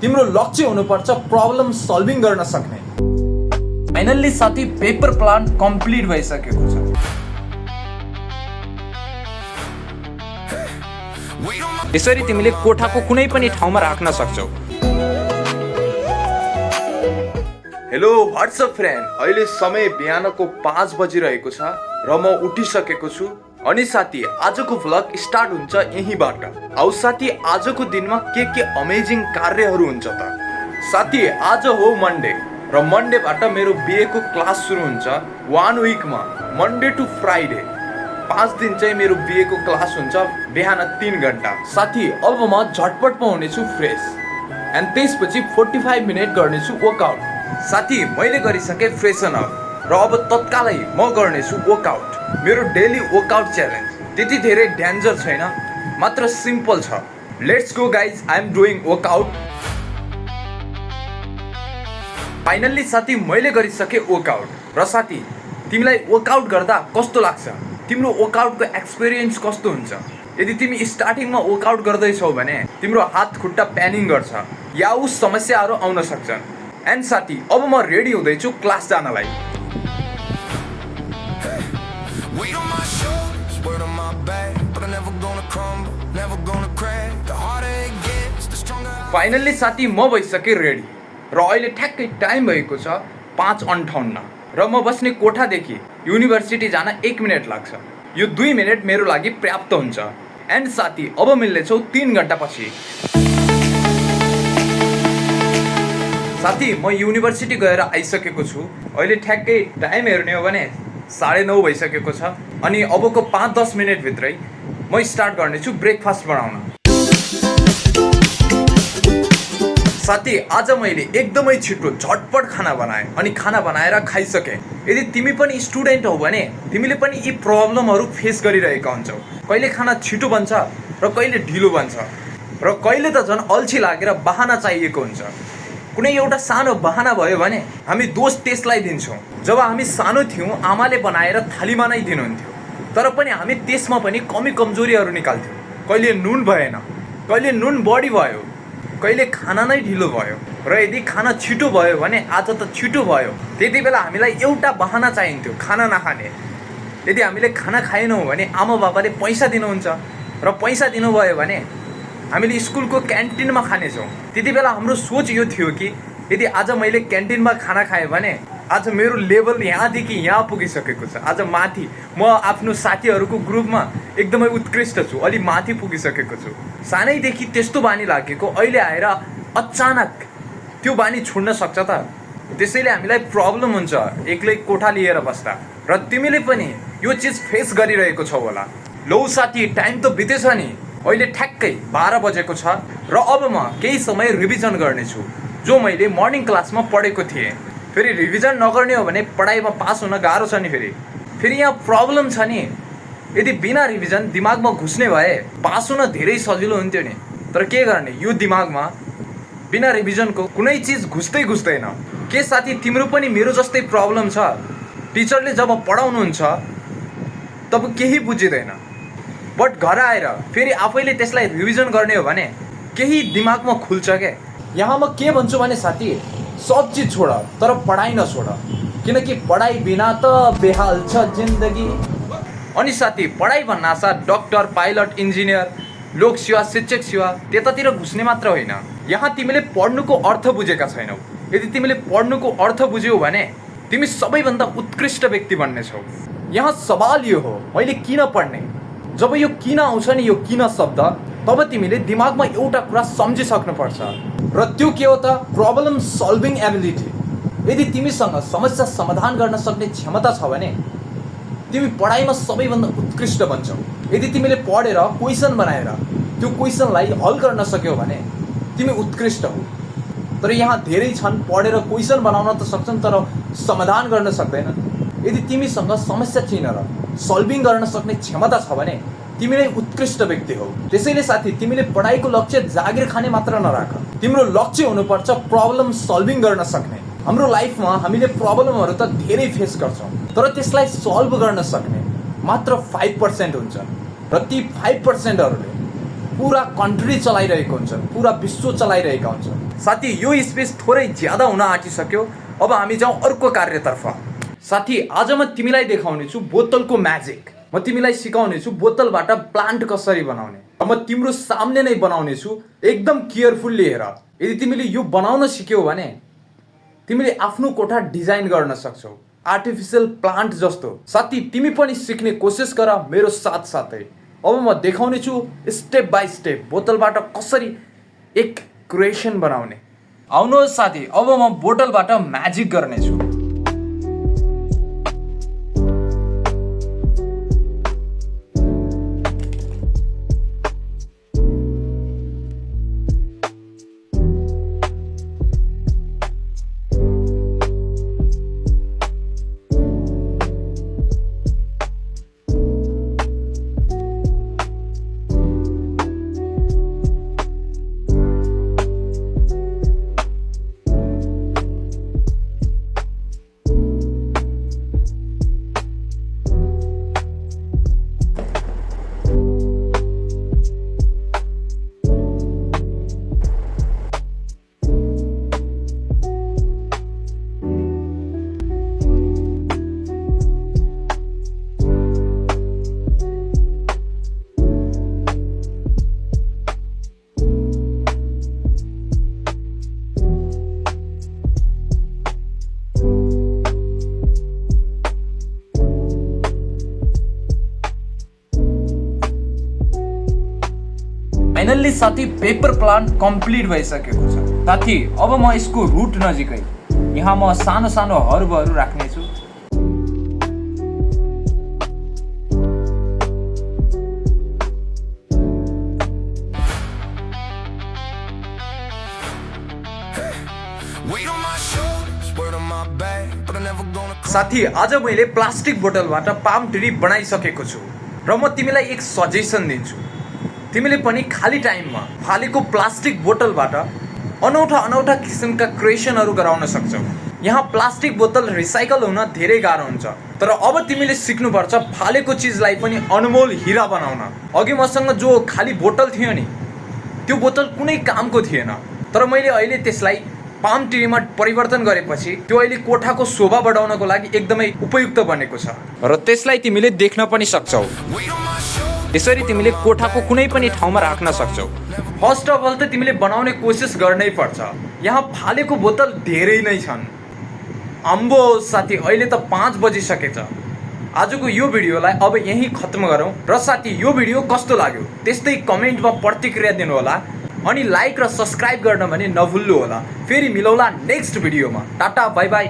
तिम्रो लक्ष्य हुनुपर्छ प्रब्लम सल्भिङ गर्न सक्ने। फाइनल्ली साथी पेपर प्लान कम्प्लिट भइसकेको छ। यसरी तिमीले कोठाको कुनै पनि ठाउँमा राख्न सक्छौ। हेलो व्हाट्सअप फ्रेन्ड, अहिले समय बिहानको 5 बजिरहेको छ र म उठिसकेको छु। अनि साथी आजको भ्लग स्टार्ट हुन्छ यहीँबाट। आउ साथी आजको दिनमा के अमेजिङ कार्यहरू हुन्छ त। साथी आज हो मन्डे र मन्डेबाट मेरो बिएको क्लास सुरु हुन्छ 1 विकमा, मन्डे टु फ्राइडे 5 दिन चाहिँ मेरो बिएको क्लास हुन्छ बिहान 3 घण्टा। साथी अब म झटपटमा हुनेछु फ्रेस एन्ड त्यसपछि 45 मिनट गर्नेछु वर्कआउट। साथी मैले गरिसकेँ फ्रेसन अप र अब तत्कालै म गर्नेछु वर्कआउट। मेरो डेली वर्कआउट च्यालेन्ज त्यति धेरै डेन्जर छैन, मात्र सिम्पल छ। Let's go guys, I am doing workout. Finally साथी मैले गरिसकेँ वर्कआउट। र साथी तिमीलाई वर्कआउट गर्दा कस्तो लाग्छ? तिम्रो वर्कआउटको एक्सपिरियन्स कस्तो हुन्छ? यदि तिमी स्टार्टिङमा वर्कआउट गर्दैछौ भने तिम्रो हात खुट्टा प्यानिङ गर्छ या उस समस्याहरू आउन सक्छन्। एन्ड साथी अब म रेडी हुँदैछु क्लास जानलाई। फाइनल्ली साथी म भइसकेँ रेडी र अहिले ठ्याक्कै टाइम भएको छ 5:58 र म बस्ने कोठादेखि युनिभर्सिटी जान 1 मिनट लाग्छ। यो 2 मिनट मेरो लागि पर्याप्त हुन्छ। एन्ड साथी अब मिल्नेछौँ 3 घण्टापछि। साथी म युनिभर्सिटी गएर आइसकेको छु। अहिले ठ्याक्कै टाइम हेर्ने हो भने 9:30 भइसकेको छ। अनि अबको 5-10 मिनटभित्रै म स्टार्ट गर्नेछु ब्रेकफास्ट बनाउन। साथी आज मैले एकदमै छिटो झटपट खाना बनाएँ अनि खाना बनाएर खाइसकेँ। यदि तिमी पनि स्टुडेन्ट हौ भने तिमीले पनि यी प्रब्लमहरू फेस गरिरहेका हुन्छौ। कहिले खाना छिटो बन्छ र कहिले ढिलो बन्छ र कहिले त झन् अल्छी लागेर बहाना चाहिएको हुन्छ। कुनै एउटा सानो बहाना भयो भने हामी दोष त्यसलाई दिन्छौँ। जब हामी सानो थियौँ आमाले बनाएर थालीमा नै दिनुहुन्थ्यो, तर पनि हामी त्यसमा पनि कमी कमजोरीहरू निकाल्थ्यौँ। कहिले नुन भएन, कहिले नुन बढी भयो, कहिले खाना नै ढिलो भयो र यदि खाना छिटो भयो भने आज त छिटो भयो। त्यति बेला हामीलाई एउटा बहाना चाहिन्थ्यो खाना नखाने। यदि हामीले खाना खाएनौँ भने आमा बाबाले पैसा दिनुहुन्छ र पैसा दिनुभयो भने हामीले स्कुलको क्यान्टिनमा खानेछौँ। त्यति बेला हाम्रो सोच यो थियो कि यदि आज मैले क्यान्टिनमा खाना खाएँ भने आज मेरो लेभल यहाँदेखि यहाँ पुगिसकेको छ। आज माथि म आफ्नो साथीहरूको ग्रुपमा एकदमै उत्कृष्ट छु, अलि माथि पुगिसकेको छु। सानैदेखि त्यस्तो बानी लागेको अहिले आएर अचानक त्यो बानी छोड्न सक्छ त? त्यसैले हामीलाई प्रब्लम हुन्छ एक्लै कोठा लिएर बस्दा। र तिमीले पनि यो चिज फेस गरिरहेको छौ होला। लौ साथी टाइम त बितेछ नि, अहिले ठ्याक्कै 12 बजेको छ र अब म केही समय रिभिजन गर्नेछु जो मैले मर्निङ क्लासमा पढेको थिएँ। फेरि रिभिजन नगर्ने हो भने पढाइमा पास हुन गाह्रो छ नि। फेरि यहाँ प्रब्लम छ नि, यदि बिना रिभिजन दिमागमा घुस्ने भए पास हुन धेरै सजिलो हुन्थ्यो नि। तर के गर्ने, यो दिमागमा बिना रिभिजनको कुनै चिज घुस्दैन। के साथी तिम्रो पनि मेरो जस्तै प्रब्लम छ? टिचरले जब पढाउनुहुन्छ तब केही बुझिँदैन, बट घर आएर फेरि आफैले त्यसलाई रिभिजन गर्ने हो भने केही दिमागमा खुल्छ क्या। यहाँ म के भन्छु भने साथी सब चिज छोड तर पढाइ नछोड, किनकि पढाइ बिना त बेहाल छ जिन्दगी। अनि साथी पढाइ भन्नासाथ डक्टर, पाइलट, इन्जिनियर, लोक सेवा, शिक्षक सेवा त्यतातिर घुस्ने मात्र होइन। यहाँ तिमीले पढ्नुको अर्थ बुझेका छैनौ। यदि तिमीले पढ्नुको अर्थ बुझ्यौ भने तिमी सबैभन्दा उत्कृष्ट व्यक्ति बन्नेछौ। यहाँ सवाल यो हो मैले किन पढ्ने? जब यो किन आउँछ नि, यो किन शब्द, तब तिमीले दिमागमा एउटा कुरा सम्झिसक्नुपर्छ र त्यो के हो त? Problem solving ability. यदि तिमीसँग समस्या समाधान गर्न सक्ने क्षमता छ भने तिमी पढाइमा सबैभन्दा उत्कृष्ट बन्छौ। यदि तिमीले पढेर क्वेसन बनाएर त्यो क्वेसनलाई हल गर्न सक्यौ भने तिमी उत्कृष्ट हौ। तर यहाँ धेरै छन् पढेर क्वेसन बनाउन त सक्छन् तर समाधान गर्न सक्दैनन्। यदि तिमीसँग समस्या चिनेर सल्भिङ गर्न सक्ने क्षमता छ भने तिमी नै उत्कृष्ट व्यक्ति हौ। त्यसैले साथी तिमीले पढाइको लक्ष्य जागिर खाने मात्र नराख। तिम्रो लक्ष्य हुनुपर्छ प्रब्लम सल्भिङ गर्न सक्ने। हाम्रो लाइफमा हामीले प्रब्लमहरू त धेरै फेस गर्छौँ तर त्यसलाई सल्भ गर्न सक्ने मात्र 5% हुन्छ र ती 5%हरूले पुरा कन्ट्री चलाइरहेको हुन्छ, पुरा विश्व चलाइरहेका हुन्छ। साथी यो स्पेस थोरै ज्यादा हुन आँटिसक्यो, अब हामी जाउँ अर्को कार्यतर्फ। साथी आज म तिमीलाई देखाउने छु बोतलको म्याजिक। म तिमीलाई सिकाउने छु बोतलबाट प्लान्ट कसरी बनाउने। अब म तिम्रो सामने नै बनाउने छु, एकदम केयरफुल्ली हेर। यदि तिमीले यो बनाउन सिक्यौ भने तिमीले आफ्नो कोठा डिजाइन गर्न सक्छौ आर्टिफिसियल प्लान्ट जस्तो। साथी तिमी पनि सिक्ने कोसिस गर मेरो साथ साथै। अब म देखाउने छु स्टेप बाई स्टेप बोतलबाट कसरी एक क्रिएसन बनाउने। आउनुहोस् साथी, अब म बोतलबाट म्याजिक गर्नेछु। फाइनल्ली साथी पेपर प्लान्ट कम्प्लिट भइसकेको छ। साथी अब म यसको रुट नजिकै यहाँ म सानो सानो हर्बहरू राख्नेछु। साथी आज मैले प्लास्टिक बोतलबाट पाम ट्री बनाइसकेको छु र म तिमीलाई एक सजेसन दिन्छु। तिमीले पनि खाली टाइममा फालेको प्लास्टिक बोतलबाट अनौठा अनौठा किसिमका क्रिएसनहरू गराउन सक्छौ। यहाँ प्लास्टिक बोतल रिसाइकल हुन धेरै गाह्रो हुन्छ, तर अब तिमीले सिक्नुपर्छ फालेको चिजलाई पनि अनमोल हिरा बनाउन। अघि मसँग जो खाली बोतल थियो नि, त्यो बोतल कुनै कामको थिएन, तर मैले अहिले त्यसलाई पाम ट्रीमा परिवर्तन गरेपछि त्यो अहिले कोठाको शोभा बढाउनको लागि एकदमै उपयुक्त बनेको छ र त्यसलाई तिमीले देख्न पनि सक्छौ। यसरी तिमीले कोठाको कुनै पनि ठाउँमा राख्न सक्छौ। फर्स्ट अफ अल त तिमीले बनाउने कोसिस गर्नै पर्छ। यहाँ फालेको बोतल धेरै नै छन्। अम्बो साथी, अहिले त 5 बजिसकेछ। आजको यो भिडियोलाई अब यहीँ खत्म गरौँ र साथी यो भिडियो कस्तो लाग्यो त्यस्तै कमेन्टमा प्रतिक्रिया दिनु होला अनि लाइक र सब्स्क्राइब गर्न भने नभुल्नु होला। फेरि मिलौला नेक्स्ट भिडियोमा। Tata bye by.